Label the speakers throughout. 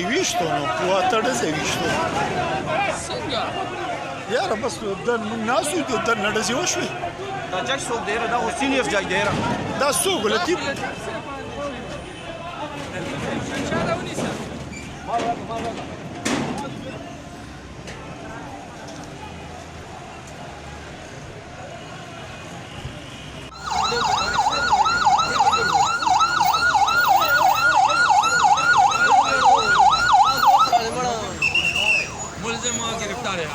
Speaker 1: wish to no, poate de se wish to.
Speaker 2: څنګه
Speaker 1: یار بس د ناسو د نړزي وشوي
Speaker 3: دا جج څوک دی دا حسین اف جج دی
Speaker 1: دا څوک لطیف
Speaker 2: چا دا ونیسه मुलजिम गिरफ्तार है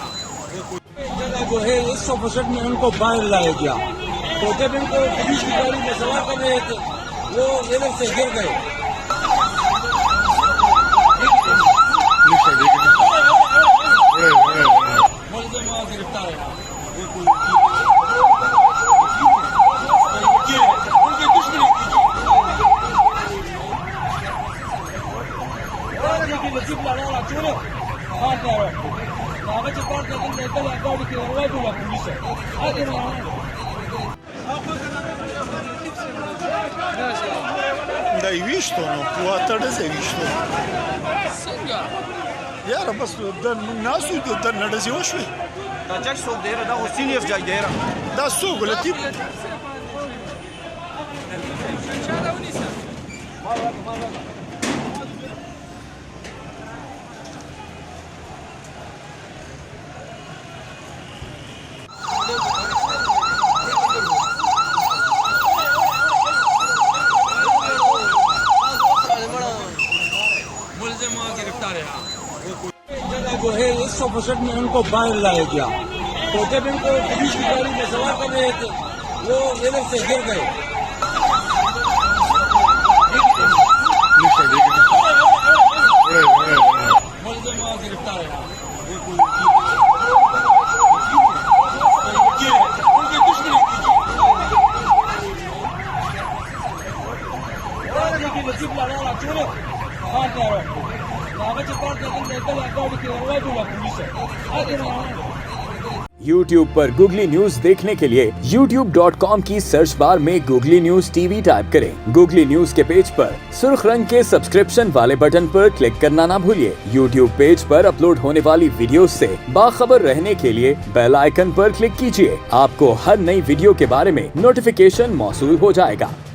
Speaker 4: जो है 100% में उनको बाहर लाया गया। तो जब इनको पुलिस की गाड़ी में सवार कर रहे थे वो इधर से गिर गए। मुलजिम गिरफ्तार है उनकी दुश्मनी नसीब लाला चोरो कागज पर गाड़ी की रवाई बोला पुलिस है आगे
Speaker 1: دا wish to no, poate de se wish to.
Speaker 2: څنګه
Speaker 1: یار بس د ناسو د نړزي وشوي
Speaker 3: دا جج څوک دی دا حسین اف جج دی
Speaker 1: دا څوک لطیف
Speaker 2: چا دا ونیسه मुलजिम गिरफ्तार है
Speaker 4: जो है 100% में उनको बाहर लाया गया। तो जब इनको पुलिस की गाड़ी में सवार कर रहे थे वो इधर से गिर गए। मुलजिम गिरफ्तार है उनकी दुश्मनी नसीब लाला चोरो कागज पर गाड़ी की रवाई बोला पुलिस है आगे
Speaker 5: YouTube पर Googly न्यूज देखने के लिए youtube.com की सर्च बार में Googly न्यूज टीवी टाइप करें। Googly न्यूज के पेज पर सुर्ख रंग के सब्सक्रिप्शन वाले बटन पर क्लिक करना ना भूलिए। YouTube पेज पर अपलोड होने वाली वीडियोस से बाखबर रहने के लिए बेल आइकन पर क्लिक कीजिए। आपको हर नई वीडियो के बारे में नोटिफिकेशन मौसूल हो जाएगा।